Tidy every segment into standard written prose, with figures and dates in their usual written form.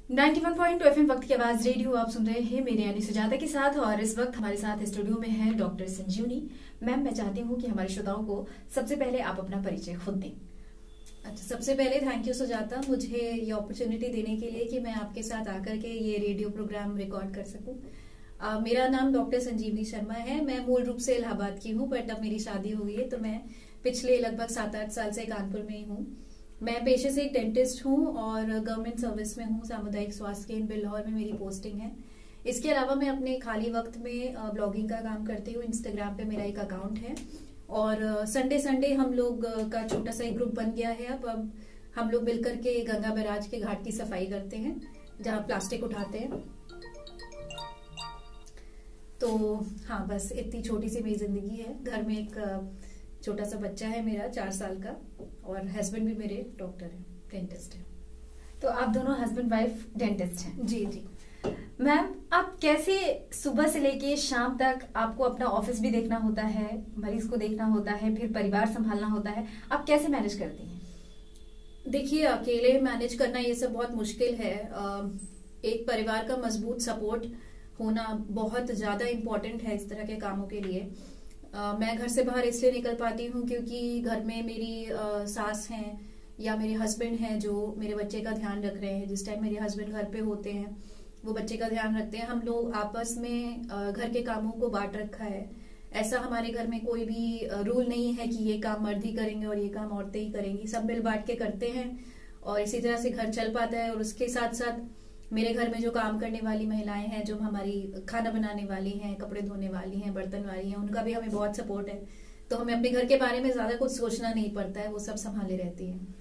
91.2 FM वक्त की आवाज रेडियो आप सुन रहे हैं मेरे यानी सुजाता के साथ। और इस वक्त हमारे साथ स्टूडियो में है डॉक्टर संजीवनी मैम। मैं चाहती हूँ कि हमारे श्रोताओं को सबसे पहले आप अपना परिचय खुद दें। अच्छा, सबसे पहले थैंक यू सुजाता, मुझे ये अपॉर्चुनिटी देने के लिए कि मैं आपके साथ आकर के ये रेडियो प्रोग्राम रिकॉर्ड कर सकूं। मेरा नाम डॉक्टर संजीवनी शर्मा है। मैं मूल रूप से इलाहाबाद की हूँ, बट अब मेरी शादी हो गई है, तो मैं पिछले लगभग 7-8 साल से कानपुर में ही हूँ। मैं पेशे से एक डेंटिस्ट हूँ और गवर्नमेंट सर्विस में हूँ। सामुदायिक स्वास्थ्य केंद्र बिल्हौर में मेरी पोस्टिंग है। इसके अलावा मैं अपने खाली वक्त में ब्लॉगिंग का काम करती हूँ। इंस्टाग्राम पे मेरा एक अकाउंट है और संडे हम लोग का छोटा सा एक ग्रुप बन गया है। अब हम लोग मिलकर के गंगा बैराज के घाट की सफाई करते हैं, जहाँ प्लास्टिक उठाते हैं। तो हाँ, बस इतनी छोटी सी मेरी जिंदगी है। घर में एक छोटा सा बच्चा है मेरा 4 साल का, और हस्बैंड भी मेरे डॉक्टर है, डेंटिस्ट है। तो आप दोनों हस्बैंड वाइफ डेंटिस्ट हैं? जी जी। मैम, आप कैसे सुबह से लेके शाम तक आपको अपना ऑफिस भी देखना होता है, मरीज को देखना होता है, फिर परिवार संभालना होता है, आप कैसे मैनेज करती हैं? देखिए, अकेले मैनेज करना ये सब बहुत मुश्किल है। एक परिवार का मजबूत सपोर्ट होना बहुत ज्यादा इम्पोर्टेंट है इस तरह के कामों के लिए। मैं घर से बाहर इसलिए निकल पाती हूँ क्योंकि घर में मेरी सास हैं या मेरे हस्बैंड हैं जो मेरे बच्चे का ध्यान रख रहे हैं। जिस टाइम मेरे हस्बैंड घर पे होते हैं वो बच्चे का ध्यान रखते हैं। हम लोग आपस में घर के कामों को बांट रखा है। ऐसा हमारे घर में कोई भी रूल नहीं है कि ये काम मर्द ही करेंगे और ये काम औरतें ही करेंगी। सब मिल बांट के करते हैं और इसी तरह से घर चल पाता है। और उसके साथ साथ मेरे घर में जो काम करने वाली महिलाएं हैं, जो हमारी खाना बनाने वाली हैं, कपड़े धोने वाली हैं, बर्तन वाली हैं, उनका भी हमें बहुत सपोर्ट है। तो हमें अपने घर के बारे में ज्यादा कुछ सोचना नहीं पड़ता है, वो सब संभाले रहती हैं।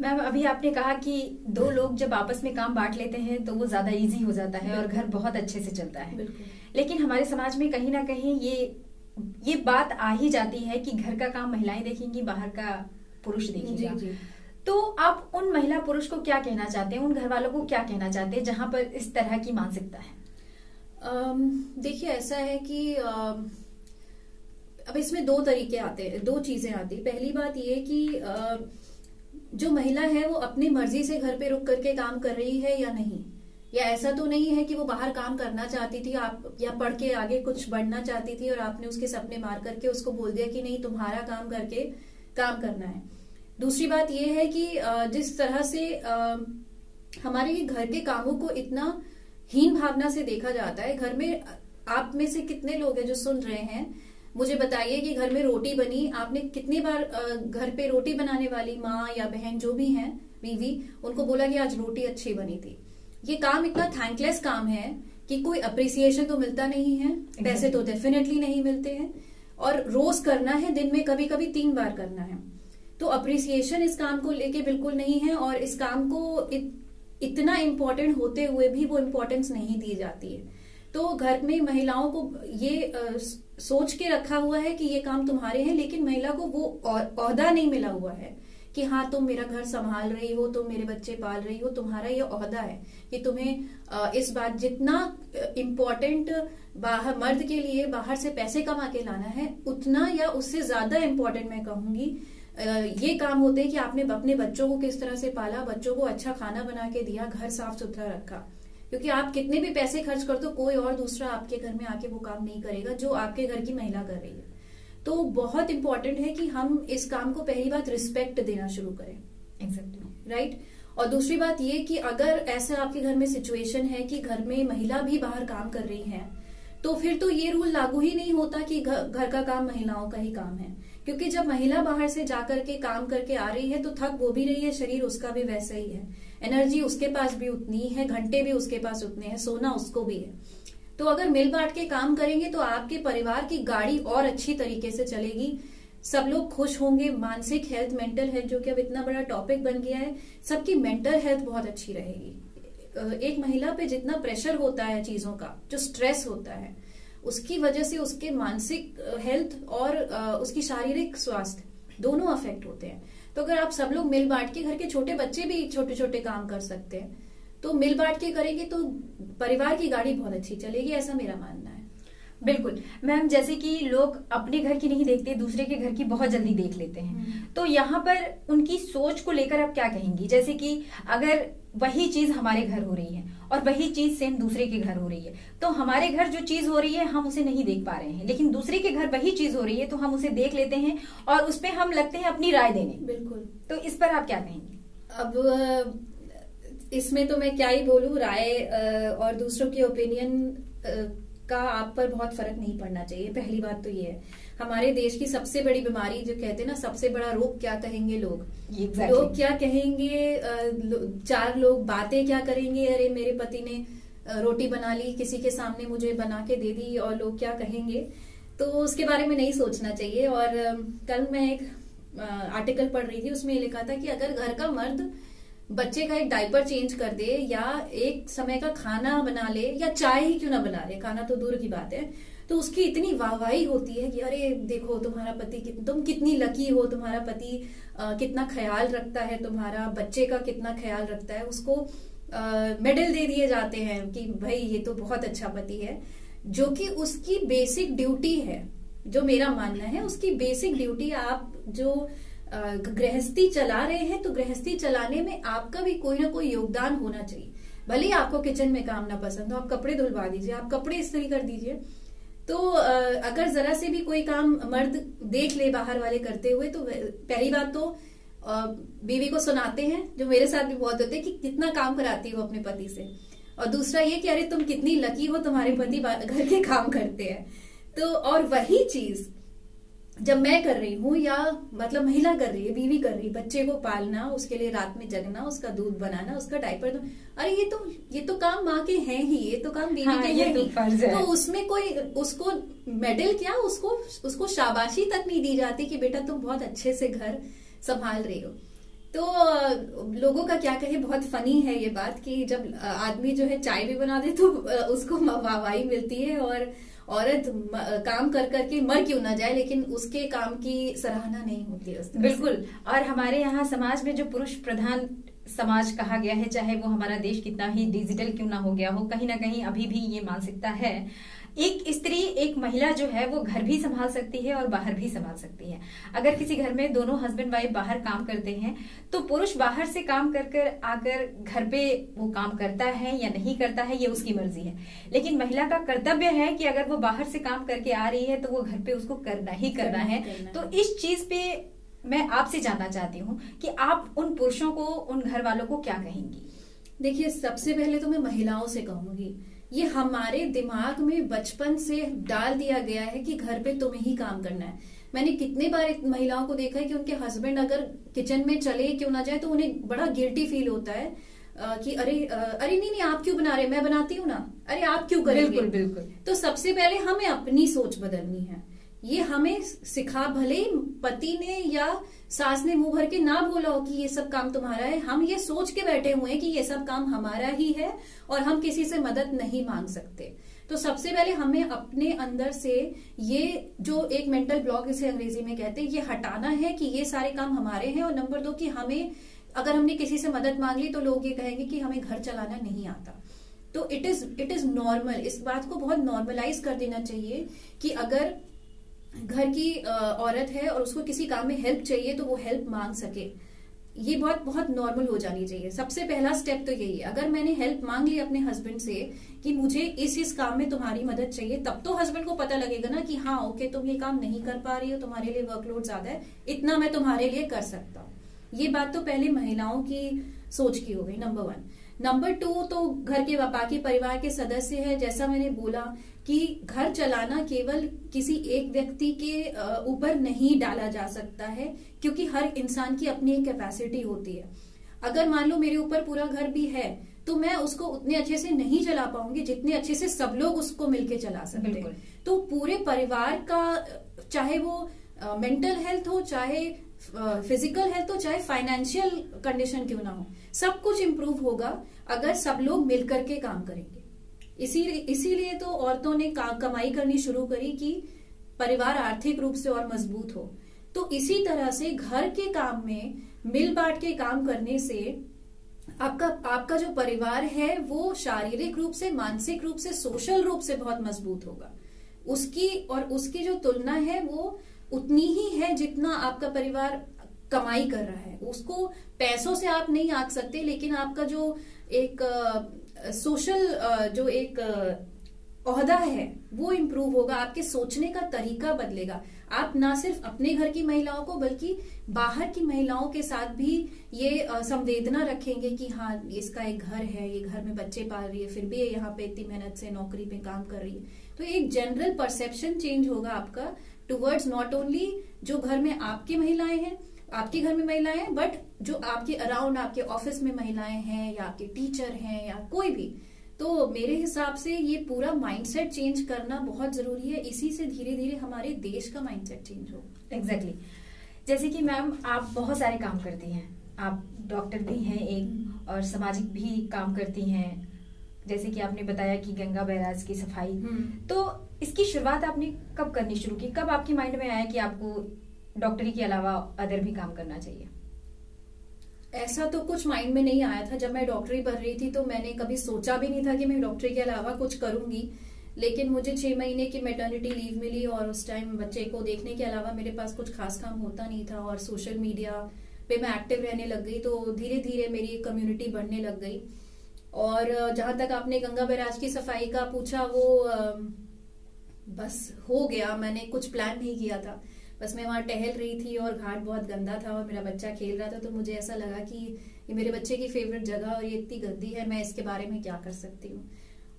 मैम, अभी आपने कहा कि 2 लोग जब आपस में काम बांट लेते हैं तो वो ज्यादा इजी हो जाता है और घर बहुत अच्छे से चलता है। लेकिन हमारे समाज में कहीं ना कहीं ये बात आ ही जाती है कि घर का काम महिलाएं देखेंगी, बाहर का पुरुष देखेगा। जी। तो आप उन महिला पुरुष को क्या कहना चाहते हैं, उन घर वालों को क्या कहना चाहते हैं जहां पर इस तरह की मानसिकता है? देखिए, ऐसा है कि अब इसमें 2 तरीके आते हैं, 2 चीजें आती। पहली बात ये कि जो महिला है वो अपनी मर्जी से घर पे रुक करके काम कर रही है या नहीं, या ऐसा तो नहीं है कि वो बाहर काम करना चाहती थी आप, या पढ़ के आगे कुछ बढ़ना चाहती थी और आपने उसके सपने मार करके उसको बोल दिया कि नहीं, तुम्हारा काम करके काम करना है। दूसरी बात यह है कि जिस तरह से हमारे ये घर के कामों को इतना हीन भावना से देखा जाता है। घर में आप में से कितने लोग हैं जो सुन रहे हैं, मुझे बताइए कि घर में रोटी बनी, आपने कितनी बार घर पे रोटी बनाने वाली माँ या बहन जो भी हैं, बीवी, उनको बोला कि आज रोटी अच्छी बनी थी? ये काम इतना थैंकलेस काम है कि कोई अप्रिसिएशन तो मिलता नहीं है, पैसे तो डेफिनेटली नहीं मिलते हैं, और रोज करना है, दिन में कभी कभी 3 बार करना है। तो अप्रिसिएशन इस काम को लेके बिल्कुल नहीं है, और इस काम को इतना इम्पोर्टेंट होते हुए भी वो इम्पोर्टेंस नहीं दी जाती है। तो घर में महिलाओं को ये सोच के रखा हुआ है कि ये काम तुम्हारे हैं, लेकिन महिला को वो ओहदा नहीं मिला हुआ है कि हाँ, तुम मेरा घर संभाल रही हो, तुम मेरे बच्चे पाल रही हो, तुम्हारा ये ओहदा है कि तुम्हें इस बात जितना इम्पोर्टेंट बाहर मर्द के लिए बाहर से पैसे कमा के लाना है, उतना या उससे ज्यादा इम्पोर्टेंट मैं कहूंगी ये काम होते हैं कि आपने अपने बच्चों को किस तरह से पाला, बच्चों को अच्छा खाना बना के दिया, घर साफ सुथरा रखा। क्योंकि आप कितने भी पैसे खर्च कर दो, कोई और दूसरा आपके घर में आके वो काम नहीं करेगा जो आपके घर की महिला कर रही है। तो बहुत इंपॉर्टेंट है कि हम इस काम को पहली बात रिस्पेक्ट देना शुरू करें। Exactly, right. और दूसरी बात ये कि अगर ऐसा आपके घर में सिचुएशन है कि घर में महिला भी बाहर काम कर रही है, तो फिर तो ये रूल लागू ही नहीं होता कि घर का काम महिलाओं का ही काम है। क्योंकि जब महिला बाहर से जाकर के काम करके आ रही है तो थक वो भी रही है, शरीर उसका भी वैसा ही है, एनर्जी उसके पास भी उतनी है, घंटे भी उसके पास उतने हैं, सोना उसको भी है। तो अगर मिल बांट के काम करेंगे तो आपके परिवार की गाड़ी और अच्छी तरीके से चलेगी, सब लोग खुश होंगे। मानसिक हेल्थ, मेंटल हेल्थ, जो कि अब इतना बड़ा टॉपिक बन गया है, सबकी मेंटल हेल्थ बहुत अच्छी रहेगी। एक महिला पे जितना प्रेशर होता है चीजों का, जो स्ट्रेस होता है, उसकी वजह से उसके मानसिक हेल्थ और उसकी शारीरिक स्वास्थ्य दोनों अफेक्ट होते हैं। तो अगर आप सब लोग मिल बांट के, घर के छोटे बच्चे भी छोटे छोटे काम कर सकते हैं, तो मिल बांट के करेंगे तो परिवार की गाड़ी बहुत अच्छी चलेगी, ऐसा मेरा मानना है। बिल्कुल मैम, जैसे कि लोग अपने घर की नहीं देखते, दूसरे के घर की बहुत जल्दी देख लेते हैं। तो यहाँ पर उनकी सोच को लेकर आप क्या कहेंगी? जैसे कि अगर वही चीज हमारे घर हो रही है और वही चीज सेम दूसरे के घर हो रही है, तो हमारे घर जो चीज हो रही है हम उसे नहीं देख पा रहे हैं, लेकिन दूसरे के घर वही चीज हो रही है तो हम उसे देख लेते हैं और उस पर हम लगते हैं अपनी राय देने। बिल्कुल। तो इस पर आप क्या कहेंगे? अब इसमें तो मैं क्या ही बोलूं, राय और दूसरों के ओपिनियन का आप पर बहुत फर्क नहीं पड़ना चाहिए। पहली बात तो ये है, हमारे देश की सबसे बड़ी बीमारी जो कहते हैं ना, सबसे बड़ा रोग क्या कहेंगे लोग, लोग क्या कहेंगे, चार लोग बातें क्या करेंगे, अरे मेरे पति ने रोटी बना ली, किसी के सामने मुझे बना के दे दी, और लोग क्या कहेंगे, तो उसके बारे में नहीं सोचना चाहिए। और कल मैं एक आर्टिकल पढ़ रही थी, उसमें लिखा था कि अगर घर का मर्द बच्चे का एक डायपर चेंज कर दे, या एक समय का खाना बना ले, या चाय ही क्यों ना बना ले, खाना तो दूर की बात है, तो उसकी इतनी वाहवाही होती है कि अरे देखो तुम्हारा पति, तुम कितनी लकी हो, तुम्हारा पति कितना ख्याल रखता है, तुम्हारा बच्चे का कितना ख्याल रखता है, उसको मेडल दे दिए जाते हैं कि भाई ये तो बहुत अच्छा पति है, जो कि उसकी बेसिक ड्यूटी है। जो मेरा मानना है, उसकी बेसिक ड्यूटी, आप जो गृहस्थी चला रहे हैं तो गृहस्थी चलाने में आपका भी कोई ना कोई योगदान होना चाहिए। भले ही आपको किचन में काम ना पसंद हो, आप कपड़े धुलवा दीजिए, आप कपड़े इस्त्री कर दीजिए। तो अगर जरा से भी कोई काम मर्द देख ले बाहर वाले करते हुए, तो पहली बात तो बीवी को सुनाते हैं, जो मेरे साथ भी बहुत होते हैं कि कितना काम कराती हो अपने पति से, और दूसरा ये कि अरे तुम कितनी लकी हो, तुम्हारे पति घर के काम करते हैं। तो और वही चीज जब मैं कर रही हूँ, या मतलब महिला कर रही है, बीवी कर रही है, बच्चे को पालना, उसके लिए रात में जगना, उसका दूध बनाना, उसका डायपर, अरे ये तो काम माँ के हैं ही, ये तो काम बीवी के हैं ही। तो उसमें कोई उसको मेडल क्या, उसको शाबाशी तक नहीं दी जाती कि बेटा तुम बहुत अच्छे से घर संभाल रही हो। तो लोगों का क्या कहे, बहुत फनी है ये बात कि जब आदमी जो है चाय भी बना दे तो उसको वाहवाही मिलती है, और औरत काम कर करके मर क्यों ना जाए, लेकिन उसके काम की सराहना नहीं होती है। बिल्कुल। और हमारे यहाँ समाज में जो पुरुष प्रधान समाज कहा गया है, चाहे वो हमारा देश कितना ही डिजिटल क्यों ना हो गया हो, कहीं ना कहीं अभी भी ये मानसिकता है। एक स्त्री, एक महिला जो है वो घर भी संभाल सकती है और बाहर भी संभाल सकती है। अगर किसी घर में दोनों हस्बैंड वाइफ बाहर काम करते हैं, तो पुरुष बाहर से काम कर कर आकर घर पे वो काम करता है या नहीं करता है, ये उसकी मर्जी है। लेकिन महिला का कर्तव्य है कि अगर वो बाहर से काम करके आ रही है तो वो घर पे उसको करना ही करना है। तो इस चीज पे मैं आपसे जानना चाहती हूँ कि आप उन पुरुषों को, उन घर वालों को क्या कहेंगी? देखिए, सबसे पहले तो मैं महिलाओं से कहूंगी, ये हमारे दिमाग में बचपन से डाल दिया गया है कि घर पे तुम्हें ही काम करना है। मैंने कितने बार महिलाओं को देखा है कि उनके हस्बैंड अगर किचन में चले क्यों ना जाए तो उन्हें बड़ा गिल्टी फील होता है कि अरे नहीं आप क्यों बना रहे, मैं बनाती हूँ ना, अरे आप क्यों करेंगे। बिल्कुल बिल्कुल। तो सबसे पहले हमें अपनी सोच बदलनी है। ये हमें सिखा, भले पति ने या सास ने मुंह भर के ना बोला हो कि ये सब काम तुम्हारा है, हम ये सोच के बैठे हुए हैं कि ये सब काम हमारा ही है और हम किसी से मदद नहीं मांग सकते। तो सबसे पहले हमें अपने अंदर से ये जो एक मेंटल ब्लॉक, इसे अंग्रेजी में कहते हैं, ये हटाना है कि ये सारे काम हमारे हैं। और नंबर 2 कि हमें, अगर हमने किसी से मदद मांग ली तो लोग ये कहेंगे कि हमें घर चलाना नहीं आता। तो इट इज नॉर्मल, इस बात को बहुत नॉर्मलाइज कर देना चाहिए कि अगर घर की औरत है और उसको किसी काम में हेल्प चाहिए तो वो हेल्प मांग सके। ये बहुत बहुत नॉर्मल हो जानी चाहिए। सबसे पहला स्टेप तो यही है। अगर मैंने हेल्प मांग ली अपने हस्बैंड से कि मुझे इस काम में तुम्हारी मदद चाहिए, तब तो हस्बैंड को पता लगेगा ना कि हाँ ओके, तुम ये काम नहीं कर पा रही हो, तुम्हारे लिए वर्कलोड ज्यादा है, इतना मैं तुम्हारे लिए कर सकता हूँ। ये बात तो पहले महिलाओं की सोच की हो गई, नंबर 1। नंबर 2 तो घर के बाकी परिवार के सदस्य है। जैसा मैंने बोला कि घर चलाना केवल किसी एक व्यक्ति के ऊपर नहीं डाला जा सकता है, क्योंकि हर इंसान की अपनी एक कैपेसिटी होती है। अगर मान लो मेरे ऊपर पूरा घर भी है तो मैं उसको उतने अच्छे से नहीं चला पाऊंगी जितने अच्छे से सब लोग उसको मिलके चला सकते हैं। तो पूरे परिवार का, चाहे वो मेंटल हेल्थ हो, चाहे फिजिकल हेल्थ हो, चाहे फाइनेंशियल कंडीशन क्यों ना हो, सब कुछ इम्प्रूव होगा अगर सब लोग मिलकर के काम करेंगे। इसीलिए तो औरतों ने कमाई करनी शुरू करी कि परिवार आर्थिक रूप से और मजबूत हो। तो इसी तरह से घर के काम में मिल बांट के काम करने से आपका जो परिवार है वो शारीरिक रूप से, मानसिक रूप से, सोशल रूप से बहुत मजबूत होगा। उसकी जो तुलना है वो उतनी ही है जितना आपका परिवार कमाई कर रहा है। उसको पैसों से आप नहीं आंक सकते, लेकिन आपका जो एक सोशल जो एक ओहदा है वो इम्प्रूव होगा, आपके सोचने का तरीका बदलेगा। आप ना सिर्फ अपने घर की महिलाओं को बल्कि बाहर की महिलाओं के साथ भी ये संवेदना रखेंगे कि हाँ, इसका एक घर है, ये घर में बच्चे पाल रही है, फिर भी ये यहाँ पे इतनी मेहनत से नौकरी पे काम कर रही है। तो एक जनरल परसेप्शन चेंज होगा आपका टुवर्ड्स नॉट ओनली जो घर में आपकी महिलाएं हैं, आपके घर में महिलाएं हैं, बट जो आपके अराउंड आपके ऑफिस में महिलाएं हैं या आपके टीचर हैं या कोई भी। तो मेरे हिसाब से ये पूरा माइंडसेट चेंज करना बहुत जरूरी है। इसी से धीरे धीरे हमारे देश का माइंडसेट चेंज होगा। एग्जैक्टली जैसे कि मैम आप बहुत सारे काम करती हैं, आप डॉक्टर भी हैं एक और सामाजिक भी काम करती हैं, जैसे कि आपने बताया कि गंगा बैराज की सफाई। तो इसकी शुरुआत आपने कब करनी शुरू की, कब आपके माइंड में आया कि आपको डॉक्टरी के अलावा अदर भी काम करना चाहिए? ऐसा तो कुछ माइंड में नहीं आया था। जब मैं डॉक्टरी पढ़ रही थी तो मैंने कभी सोचा भी नहीं था कि मैं डॉक्टरी के अलावा कुछ करूंगी। लेकिन मुझे 6 महीने की मैटरनिटी लीव मिली और उस टाइम बच्चे को देखने के अलावा मेरे पास कुछ खास काम होता नहीं था और सोशल मीडिया पे मैं एक्टिव रहने लग गई। तो धीरे धीरे मेरी कम्युनिटी बढ़ने लग गई। और जहां तक आपने गंगा बैराज की सफाई का पूछा, वो बस हो गया। मैंने कुछ प्लान नहीं किया था, बस मैं वहां टहल रही थी और घाट बहुत गंदा था और मेरा बच्चा खेल रहा था। तो मुझे ऐसा लगा कि ये मेरे बच्चे की फेवरेट जगह और ये इतनी गंदी है, मैं इसके बारे में क्या कर सकती हूँ।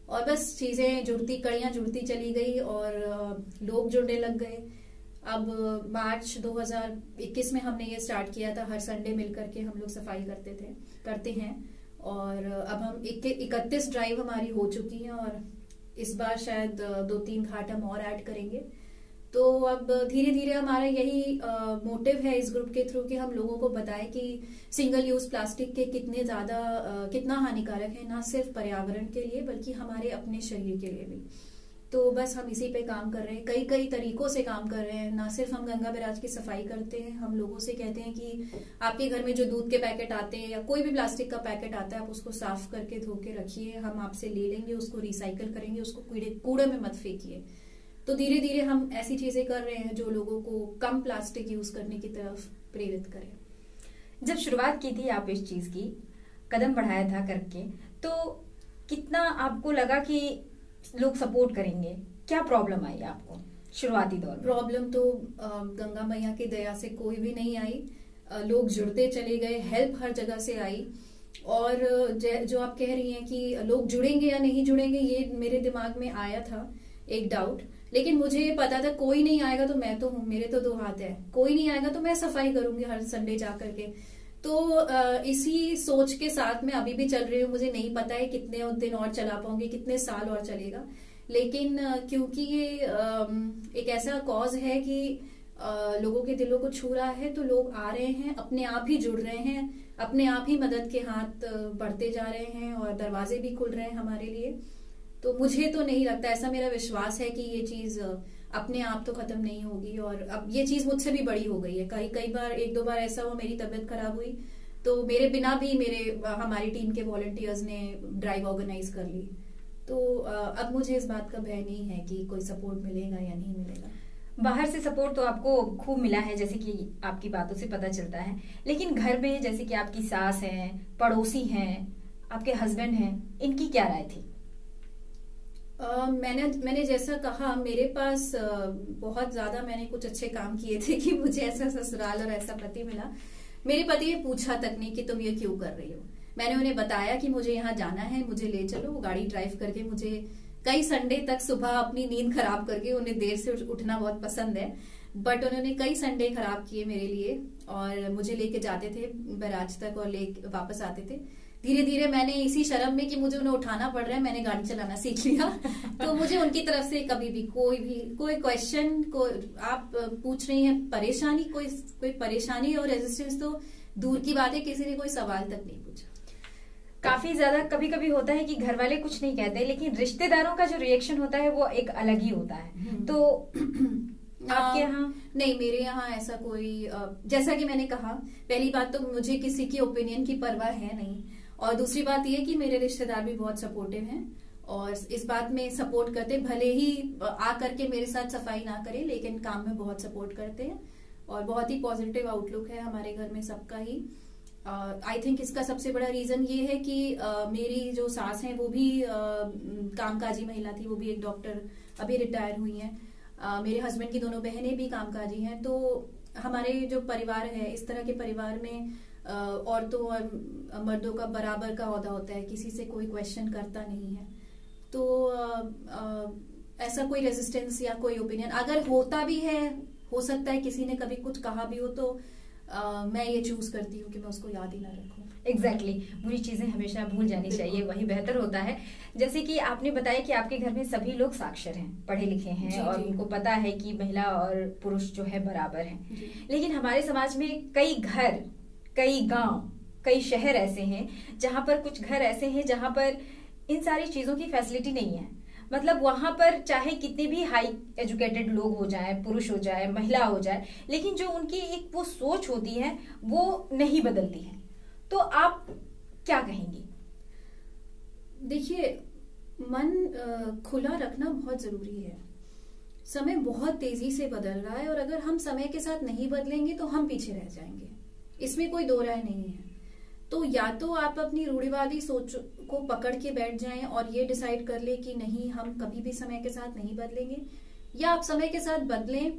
और बस चीजें कड़ियां जुड़ती चली गई और लोग जुड़ने लग गए। अब मार्च 2021 में हमने ये स्टार्ट किया था, हर संडे मिलकर के हम लोग सफाई करते हैं। और अब हम 31 ड्राइव हमारी हो चुकी हैं और इस बार शायद 2-3 घाट हम और ऐड करेंगे। तो अब धीरे धीरे हमारा यही मोटिव है इस ग्रुप के थ्रू कि हम लोगों को बताएं कि सिंगल यूज प्लास्टिक के कितना हानिकारक है, ना सिर्फ पर्यावरण के लिए बल्कि हमारे अपने शरीर के लिए भी। तो बस हम इसी पे काम कर रहे हैं, कई तरीकों से काम कर रहे हैं। ना सिर्फ हम गंगा बैराज की सफाई करते हैं, हम लोगों से कहते हैं कि आपके घर में जो दूध के पैकेट आते हैं या कोई भी प्लास्टिक का पैकेट आता है, आप उसको साफ करके धो के रखिए, हम आपसे ले लेंगे, उसको रिसाइकल करेंगे, उसको कूड़े में मत फेंकिए। तो धीरे धीरे हम ऐसी चीजें कर रहे हैं जो लोगों को कम प्लास्टिक यूज करने की तरफ प्रेरित करें। जब शुरुआत की थी आप इस चीज की, कदम बढ़ाया था करके, तो कितना आपको लगा कि लोग सपोर्ट करेंगे? क्या प्रॉब्लम आई आपको शुरुआती दौर में? प्रॉब्लम तो गंगा मैया की दया से कोई भी नहीं आई। लोग जुड़ते चले गए, हेल्प हर जगह से आई। और जो आप कह रही हैं कि लोग जुड़ेंगे या नहीं जुड़ेंगे, ये मेरे दिमाग में आया था एक डाउट। लेकिन मुझे पता था कोई नहीं आएगा तो मैं तो हूँ, मेरे तो 2 हाथ है, कोई नहीं आएगा तो मैं सफाई करूंगी हर संडे जा करके। तो इसी सोच के साथ मैं अभी भी चल रही हूँ। मुझे नहीं पता है कितने दिन और चला पाऊंगी, कितने साल और चलेगा, लेकिन क्योंकि ये एक ऐसा कॉज है कि लोगों के दिलों को छू रहा है, तो लोग आ रहे हैं, अपने आप ही जुड़ रहे हैं, अपने आप ही मदद के हाथ बढ़ते जा रहे हैं और दरवाजे भी खुल रहे हैं हमारे लिए। तो मुझे तो नहीं लगता, ऐसा मेरा विश्वास है कि ये चीज अपने आप तो खत्म नहीं होगी। और अब ये चीज मुझसे भी बड़ी हो गई है। कई बार 1-2 बार ऐसा हुआ, मेरी तबीयत खराब हुई तो मेरे बिना भी हमारी टीम के वॉलंटियर्स ने ड्राइव ऑर्गेनाइज कर ली। तो अब मुझे इस बात का भय नहीं है कि कोई सपोर्ट मिलेगा या नहीं मिलेगा। बाहर से सपोर्ट तो आपको खूब मिला है, जैसे कि आपकी बातों से पता चलता है, लेकिन घर में जैसे कि आपकी सास हैं, पड़ोसी हैं, आपके हस्बैंड हैं, इनकी क्या राय थी? मैंने जैसा कहा, मेरे पास बहुत ज्यादा मैंने कुछ अच्छे काम किए थे कि मुझे ऐसा ससुराल और ऐसा पति मिला। मेरे पति ने पूछा तक नहीं कि तुम ये क्यों कर रही हो। मैंने उन्हें बताया कि मुझे यहाँ जाना है, मुझे ले चलो। वो गाड़ी ड्राइव करके मुझे कई संडे तक सुबह अपनी नींद खराब करके, उन्हें देर से उठना बहुत पसंद है, बट उन्होंने कई संडे खराब किए मेरे लिए और मुझे लेके जाते थे बैराज तक और वापस आते थे। धीरे धीरे मैंने इसी शर्म में कि मुझे उन्हें उठाना पड़ रहा है, मैंने गाड़ी चलाना सीख लिया। तो मुझे उनकी तरफ से कभी भी कोई क्वेश्चन को आप पूछ रही हैं, परेशानी कोई परेशानी और रेजिस्टेंस तो दूर की बात है, किसी ने कोई सवाल तक नहीं पूछा। काफी ज्यादा कभी कभी होता है कि घर वाले कुछ नहीं कहते, लेकिन रिश्तेदारों का जो रिएक्शन होता है वो एक अलग ही होता है। तो आपके यहाँ? नहीं, मेरे यहाँ ऐसा कोई, जैसा कि मैंने कहा, पहली बात तो मुझे किसी की ओपिनियन की परवाह है नहीं, और दूसरी बात यह कि मेरे रिश्तेदार भी बहुत सपोर्टिव हैं और इस बात में सपोर्ट करते हैं, भले ही आ करके मेरे साथ सफाई ना करें लेकिन काम में बहुत सपोर्ट करते हैं और बहुत ही पॉजिटिव आउटलुक है हमारे घर में सबका ही। आई थिंक इसका सबसे बड़ा रीजन ये है कि मेरी जो सास हैं वो भी कामकाजी महिला थी, वो भी एक डॉक्टर, अभी रिटायर हुई हैं। मेरे हस्बैंड की दोनों बहनें भी कामकाजी हैं। तो हमारे जो परिवार है, इस तरह के परिवार में औरतों और मर्दों का बराबर का ओहदा होता है, किसी से कोई क्वेश्चन करता नहीं है। तो ऐसा कोई रेजिस्टेंस या कोई ओपिनियन अगर होता भी है, हो सकता है किसी ने कभी कुछ कहा भी हो, तो मैं ये चूज करती हूँ कि मैं उसको याद ही ना रखूं। एग्जैक्टली बुरी चीजें हमेशा भूल जानी चाहिए, वही बेहतर होता है। जैसे कि आपने बताया कि आपके घर में सभी लोग साक्षर हैं, पढ़े लिखे हैं, और उनको पता है कि महिला और पुरुष जो है बराबर हैं। लेकिन हमारे समाज में कई घर, कई गांव, कई शहर ऐसे हैं जहां पर, कुछ घर ऐसे हैं जहां पर इन सारी चीजों की फैसिलिटी नहीं है। मतलब वहां पर चाहे कितने भी हाई एजुकेटेड लोग हो जाएं, पुरुष हो जाए, महिला हो जाए, लेकिन जो उनकी एक वो सोच होती है वो नहीं बदलती है। तो आप क्या कहेंगी? देखिए, मन खुला रखना बहुत जरूरी है। समय बहुत तेजी से बदल रहा है और अगर हम समय के साथ नहीं बदलेंगे तो हम पीछे रह जाएंगे, इसमें कोई दो राय नहीं है। तो या तो आप अपनी रूढ़िवादी सोच को पकड़ के बैठ जाएं और ये डिसाइड कर ले कि नहीं, हम कभी भी समय के साथ नहीं बदलेंगे, या आप समय के साथ बदलें,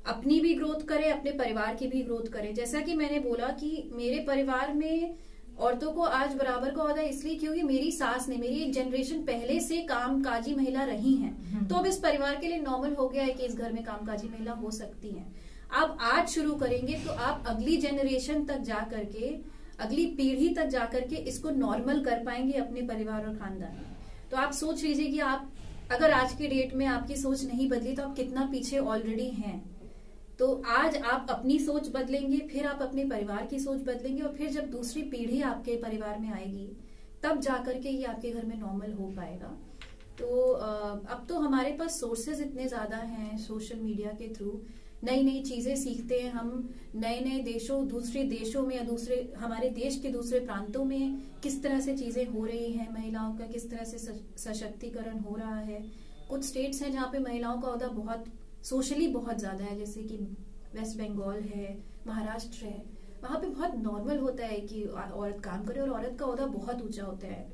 अपनी भी ग्रोथ करें, अपने परिवार की भी ग्रोथ करें। जैसा कि मैंने बोला कि मेरे परिवार में औरतों को आज बराबर का ओहदा इसलिए क्योंकि मेरी सास ने, मेरी एक जनरेशन पहले से कामकाजी महिला रही हैं। तो अब इस परिवार के लिए नॉर्मल हो गया है कि इस घर में कामकाजी महिला हो सकती हैं। आप आज शुरू करेंगे तो आप अगली जनरेशन तक जा करके, अगली पीढ़ी तक जाकर के इसको नॉर्मल कर पाएंगे अपने परिवार और खानदान में। तो आप सोच लीजिए कि आप अगर आज की डेट में आपकी सोच नहीं बदली तो आप कितना पीछे ऑलरेडी हैं। तो आज आप अपनी सोच बदलेंगे, फिर आप अपने परिवार की सोच बदलेंगे, और फिर जब दूसरी पीढ़ी आपके परिवार में आएगी तब जाकर के ये आपके घर में नॉर्मल हो पाएगा। तो अब तो हमारे पास सोर्सेज इतने ज्यादा हैं, सोशल मीडिया के थ्रू नई नई चीजें सीखते हैं हम, नए नए देशों, दूसरे देशों में या दूसरे हमारे देश के दूसरे प्रांतों में किस तरह से चीजें हो रही हैं, महिलाओं का किस तरह से सशक्तिकरण हो रहा है। कुछ स्टेट्स हैं जहाँ पे महिलाओं का ओहदा बहुत सोशली बहुत ज्यादा है, जैसे कि वेस्ट बंगाल है, महाराष्ट्र है, वहां पे बहुत नॉर्मल होता है कि औरत काम करे और औरत का ओहदा बहुत ऊंचा होता है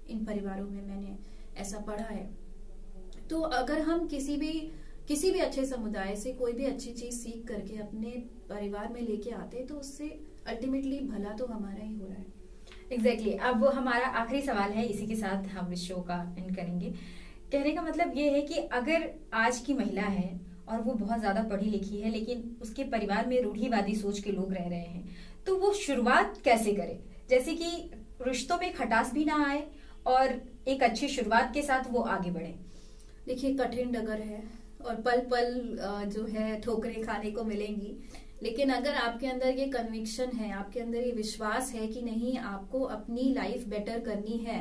इन परिवारों में, मैंने ऐसा पढ़ा है। तो अगर हम किसी भी अच्छे समुदाय से कोई भी अच्छी चीज सीख करके अपने परिवार में लेके आते तो उससे अल्टीमेटली भला तो हमारा ही हो रहा है। एग्जैक्टली अब हमारा आखिरी सवाल है, इसी के साथ हम इस शो का एंड करेंगे। कहने का मतलब ये है कि अगर आज की महिला है और वो बहुत ज्यादा पढ़ी लिखी है लेकिन उसके परिवार में रूढ़िवादी सोच के लोग रह रहे हैं, तो वो शुरुआत कैसे करे, जैसे कि रिश्तों में खटास भी ना आए और एक अच्छी शुरुआत के साथ वो आगे बढ़े? देखिए, कठिन डगर है और पल पल जो है ठोकरें खाने को मिलेंगी, लेकिन अगर आपके अंदर ये कन्विक्शन है, आपके अंदर ये विश्वास है कि नहीं, आपको अपनी लाइफ बेटर करनी है,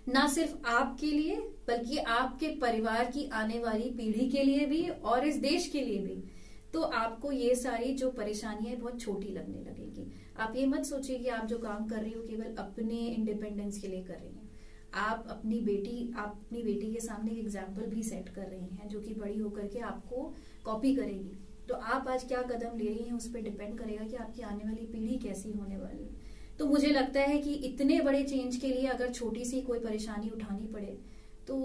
ना सिर्फ आपके लिए बल्कि आपके परिवार की आने वाली पीढ़ी के लिए भी और इस देश के लिए भी, तो आपको ये सारी जो परेशानियां बहुत छोटी लगने लगेगी। आप ये मत सोचिए कि आप जो काम कर रही हो केवल अपने इंडिपेंडेंस के लिए कर रही हैं। आप अपनी बेटी के सामने एक एग्जाम्पल भी सेट कर रही हैं जो कि बड़ी होकर के आपको कॉपी करेगी। तो आप आज क्या कदम ले रही हैं उस पर डिपेंड करेगा कि आपकी आने वाली पीढ़ी कैसी होने वाली है। तो मुझे लगता है कि इतने बड़े चेंज के लिए अगर छोटी सी कोई परेशानी उठानी पड़े तो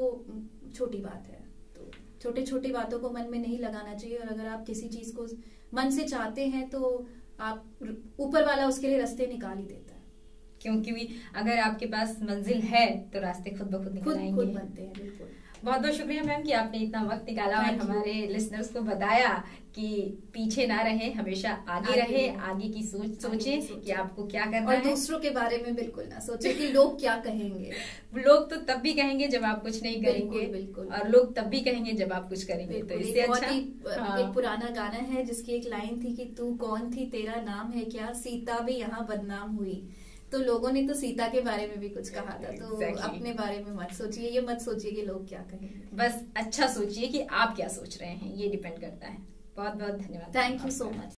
छोटी बात है। तो छोटे छोटे बातों को मन में नहीं लगाना चाहिए, और अगर आप किसी चीज को मन से चाहते हैं तो आप ऊपर वाला उसके लिए रास्ते निकाल ही देता है। क्योंकि अगर आपके पास मंजिल है तो रास्ते खुद ब खुद निकल आएंगे, खुद बनते हैं। बिल्कुल। बहुत बहुत शुक्रिया मैम कि आपने इतना वक्त निकाला और हमारे लिसनर्स को बताया कि पीछे ना रहे, हमेशा आगे रहे, आगे की सोचे कि आपको क्या करना है, और दूसरों के बारे में बिल्कुल ना सोचे कि लोग क्या कहेंगे। लोग तो तब भी कहेंगे जब आप कुछ नहीं करेंगे, बिल्कुल। और लोग तब भी कहेंगे जब आप कुछ करेंगे। तो इससे अच्छा एक पुराना गाना है जिसकी एक लाइन थी कि तू कौन थी, तेरा नाम है क्या, सीता भी यहाँ बदनाम हुई। तो लोगों ने तो सीता के बारे में भी कुछ कहा था। तो अपने बारे में मत सोचिए, ये मत सोचिए कि लोग क्या कहेंगे, बस अच्छा सोचिए कि आप क्या सोच रहे हैं, ये डिपेंड करता है। बहुत बहुत धन्यवाद। Thank you so much.